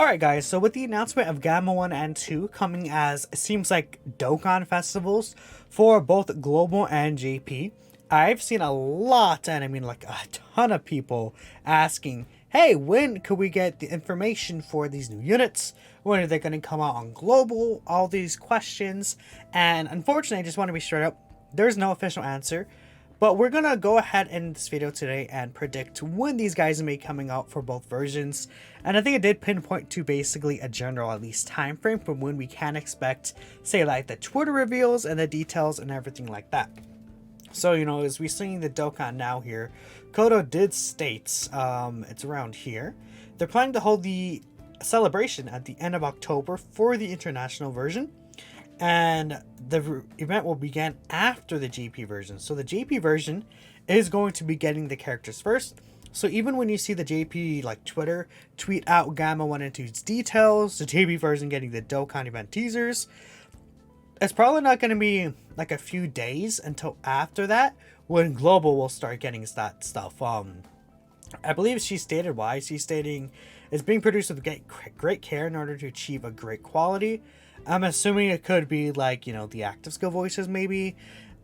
Alright guys, so with the announcement of Gamma 1 and 2 coming as it seems like Dokkan festivals for both Global and JP, I've seen a lot, and I mean like a ton of people asking, hey, when could we get the information for these new units? When are they going to come out on Global? All these questions, and unfortunately I just want to be straight up, there's no official answer. But we're going to go ahead in this video today and predict when these guys may be coming out for both versions. And I think it did pinpoint to basically a general at least time frame from when we can expect, say like the Twitter reveals and the details and everything like that. So, you know, as we're seeing the Dokkan now here, Kodo did state, it's around here, they're planning to hold the celebration at the end of October for the international version. And the event will begin after the JP version. So the JP version is going to be getting the characters first. So even when you see the JP like Twitter tweet out Gamma 1 and 2's details, the JP version getting the Dokkan event teasers, it's probably not going to be like a few days until after that when Global will start getting that stuff. I believe she stated why. She's stating it's being produced with great care in order to achieve a great quality. I'm assuming it could be like, you know, the active skill voices maybe,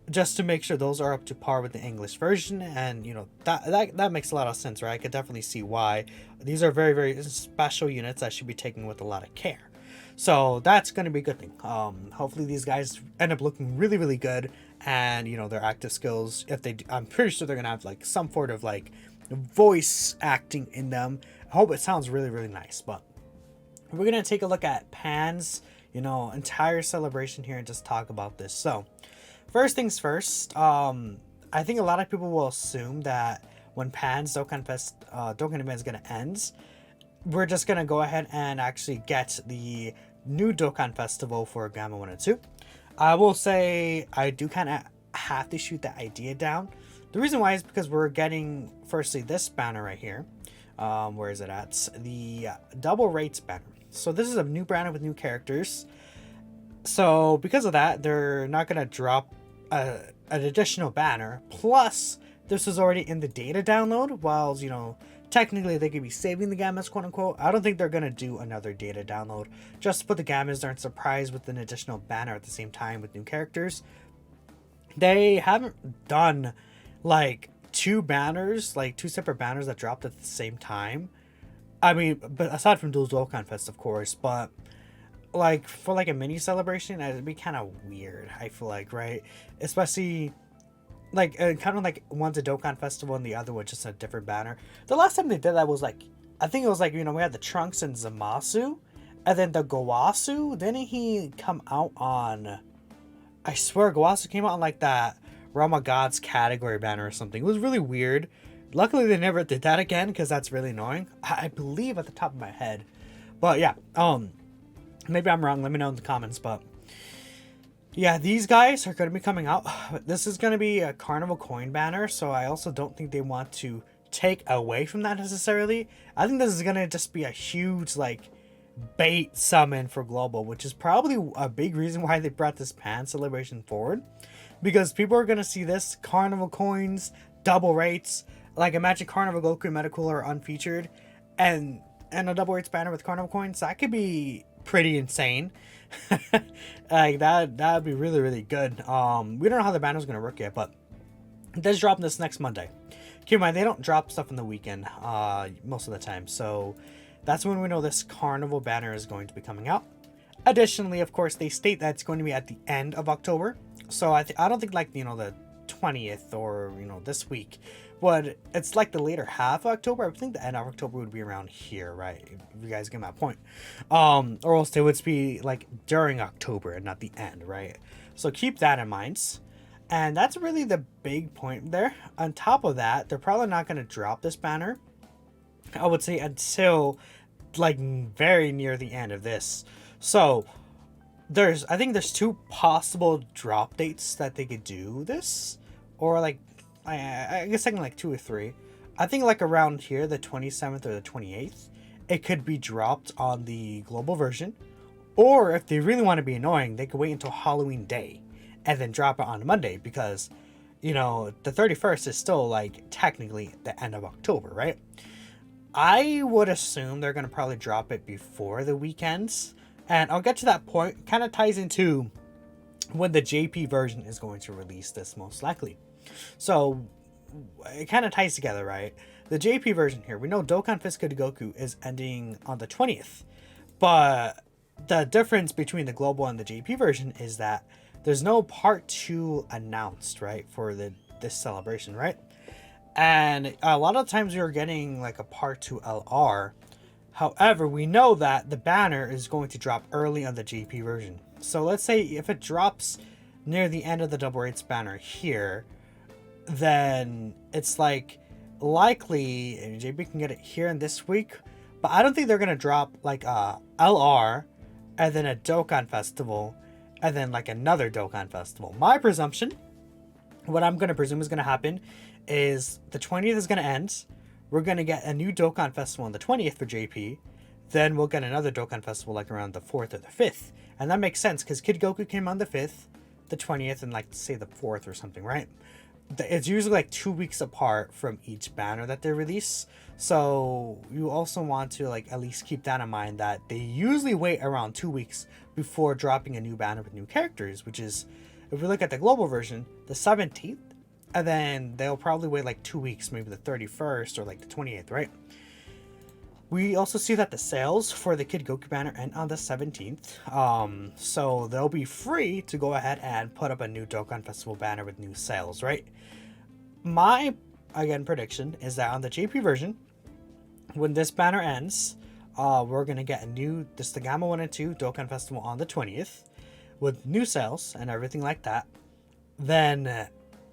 just to make sure those are up to par with the English version. And, you know, that makes a lot of sense, right? I could definitely see why. These are very, very special units that should be taken with a lot of care. So that's going to be a good thing. Hopefully these guys end up looking really, really good. And, you know, their active skills, if they do, I'm pretty sure they're going to have like some sort of like voice acting in them. I hope it sounds really, really nice. But we're going to take a look at Pan's, you know, entire celebration here and just talk about this. So first things first, I think a lot of people will assume that when Pan's Dokkan event is going to end, we're just going to go ahead and actually get the new Dokkan festival for Gamma 1 and 2. I will say I do kind of have to shoot that idea down. The reason why is because we're getting firstly this banner right here. Where is it at? The double rates banner. So this is a new banner with new characters. So because of that, they're not going to drop an additional banner. Plus, this is already in the data download. While, you know, technically they could be saving the Gammas, quote unquote. I don't think they're going to do another data download. Just to put the Gammas there and surprise with an additional banner at the same time with new characters. They haven't done like two separate banners that dropped at the same time. I mean, but aside from Dual Dokkan Fest, of course, but like for like a mini celebration, it'd be kind of weird, I feel like, right? Especially like kind of like one's a Dokkan Festival and the other was just a different banner. The last time they did that was like, I think it was like, you know, we had the Trunks and Zamasu, and then the Gowasu. Didn't he come out on? I swear, Gowasu came out on like that Realm of Gods category banner or something. It was really weird. Luckily, they never did that again because that's really annoying. I believe at the top of my head. But yeah, maybe I'm wrong. Let me know in the comments. But yeah, these guys are going to be coming out. This is going to be a Carnival coin banner. So I also don't think they want to take away from that necessarily. I think this is going to just be a huge like bait summon for Global, which is probably a big reason why they brought this Pan celebration forward. Because people are going to see this Carnival coins, double rates. Like imagine Carnival Goku and Metacooler are unfeatured, and a double rates banner with Carnival coins. That could be pretty insane. Like that'd be really, really good. We don't know how the banner's gonna work yet, but it does drop this next Monday. Keep in mind they don't drop stuff in the weekend most of the time, so that's when we know this Carnival banner is going to be coming out. Additionally, of course, they state that it's going to be at the end of October, so I don't think like, you know, the 20th or, you know, this week, but it's like the later half of October. I think the end of October would be around here, right? If you guys get my point. Or else it would be like during October and not the end, right? So keep that in mind. And that's really the big point there. On top of that, they're probably not going to drop this banner, I would say, until like very near the end of this. So I think there's two possible drop dates that they could do this, or like I guess I can like 2 or 3. I think like around here, the 27th or the 28th, it could be dropped on the global version. Or if they really want to be annoying, they could wait until Halloween Day and then drop it on Monday, because, you know, the 31st is still like technically the end of October, right? I would assume they're going to probably drop it before the weekends. And I'll get to that point. Kind of ties into when the JP version is going to release this most likely. So it kind of ties together, right? The JP version here, we know Dokkan Physical Goku is ending on the 20th. But the difference between the global and the JP version is that there's no part 2 announced, right, for this celebration, right? And a lot of times we are getting like a part 2 LR. However, we know that the banner is going to drop early on the JP version. So let's say if it drops near the end of the Double Eights banner here, then it's like likely JP can get it here in this week. But I don't think they're going to drop like a LR and then a Dokkan Festival and then like another Dokkan Festival. My presumption, what I'm going to presume is going to happen is the 20th is going to end. We're going to get a new Dokkan Festival on the 20th for JP. Then we'll get another Dokkan Festival like around the 4th or the 5th. And that makes sense because Kid Goku came on the 5th, the 20th, and like say the 4th or something, right? It's usually like 2 weeks apart from each banner that they release. So you also want to like at least keep that in mind that they usually wait around 2 weeks before dropping a new banner with new characters, which is, if we look at the global version, the 17th, and then they'll probably wait like 2 weeks, maybe the 31st or like the 28th, right? We also see that the sales for the Kid Goku banner end on the 17th. So they'll be free to go ahead and put up a new Dokkan Festival banner with new sales, right? My, again, prediction is that on the JP version, when this banner ends, we're going to get a new, this the Gamma 1 and 2 Dokkan Festival on the 20th with new sales and everything like that. Then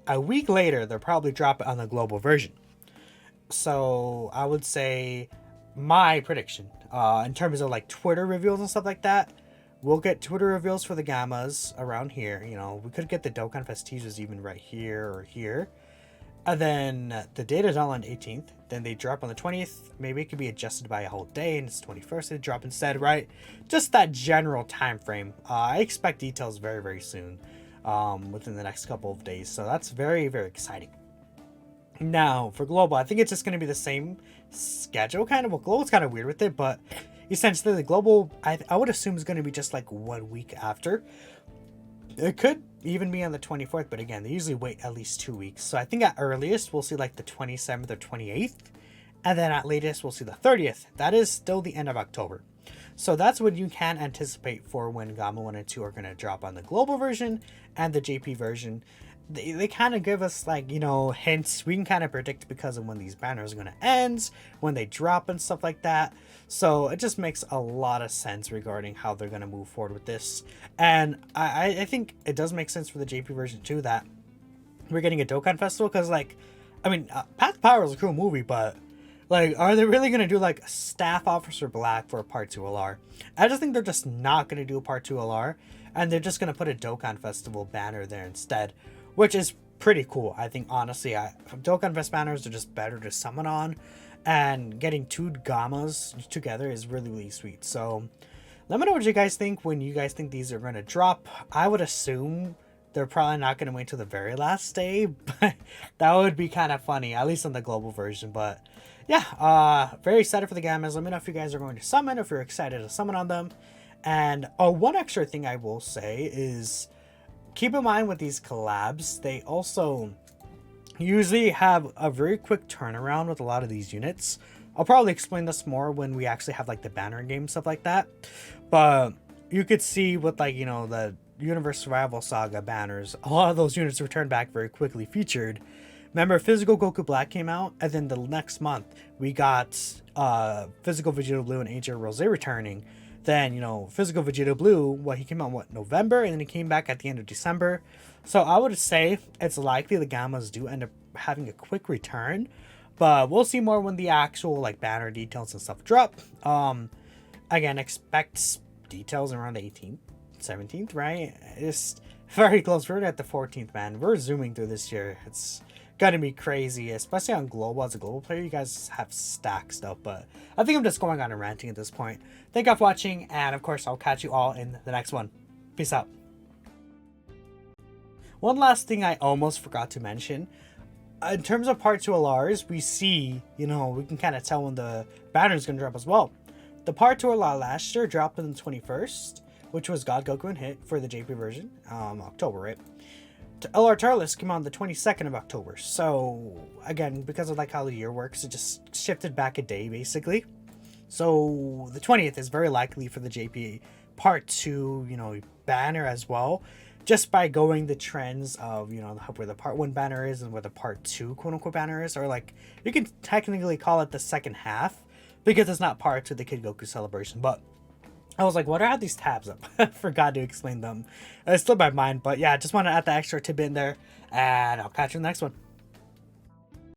a week later, they'll probably drop it on the global version. So I would say my prediction, in terms of like Twitter reveals and stuff like that, we'll get Twitter reveals for the Gammas around here. You know, we could get the Dokkan Fest teasers even right here or here. And then the data's all on the 18th. Then they drop on the 20th. Maybe it could be adjusted by a whole day and it's 21st they drop instead, right? Just that general time frame. I expect details very, very soon, within the next couple of days. So that's very, very exciting. Now, for Global, I think it's just going to be the same schedule, kind of. Well, Global's kind of weird with it, but essentially the Global, I would assume, is going to be just like 1 week after. It could even be on the 24th, but again, they usually wait at least 2 weeks. So I think at earliest, we'll see like the 27th or 28th, and then at latest, we'll see the 30th. That is still the end of October. So that's what you can anticipate for when Gamma 1 and 2 are going to drop on the Global version and the JP version. They kind of give us like, you know, hints. We can kind of predict because of when these banners are going to end, when they drop and stuff like that. So it just makes a lot of sense regarding how they're going to move forward with this. And I think it does make sense for the JP version too that we're getting a Dokkan Festival because, like, I mean, Path to Power is a cool movie, but like, are they really going to do like Staff Officer Black for a Part 2 LR? I just think they're just not going to do a Part 2 LR, and they're just going to put a Dokkan Festival banner there instead, which is pretty cool. I think, honestly, Dokkan Fest banners are just better to summon on, and getting two Gammas together is really, really sweet. So let me know what you guys think when you guys think these are going to drop. I would assume they're probably not going to wait till the very last day, but that would be kind of funny, at least on the global version. But yeah, very excited for the Gammas. Let me know if you guys are going to summon, if you're excited to summon on them. And one extra thing I will say is, keep in mind with these collabs, they also usually have a very quick turnaround with a lot of these units. I'll probably explain this more when we actually have like the banner game, stuff like that. But you could see with, like, you know, the Universe Survival Saga banners, a lot of those units return back very quickly featured. Remember, Physical Goku Black came out, and then the next month we got Physical Vegeta Blue and AJ Rose returning. Then, you know, Physical Vegeta Blue, well, he came out, November, and then he came back at the end of December. So I would say it's likely the Gammas do end up having a quick return, but we'll see more when the actual, like, banner details and stuff drop. Again, expect details around the 18th, 17th, right? It's very close. We're at the 14th, man. We're zooming through this year. It's gonna be crazy, especially on global. As a global player, you guys have stacked stuff, but I think I'm just going on and ranting at this point. Thank you for watching, and of course, I'll catch you all in the next one. Peace out. One last thing I almost forgot to mention. in terms of part 2 LRs, we see, you know, we can kind of tell when the banner is going to drop as well. The part 2 LR last year dropped on the 21st, which was God Goku and Hit for the JP version, October, right? LR Turles came on the 22nd of October. So, again, because of like how the year works, it just shifted back a day, basically. So, the 20th is very likely for the JP part 2, you know, banner as well. Just by going the trends of, you know, where the part 1 banner is and where the part 2 quote-unquote banner is. Or, like, you can technically call it the second half, because it's not part 2 of the Kid Goku celebration. But I was like, what are these tabs up? I forgot to explain them. It slipped my mind, but yeah, I just want to add the extra tidbit in there, and I'll catch you in the next one.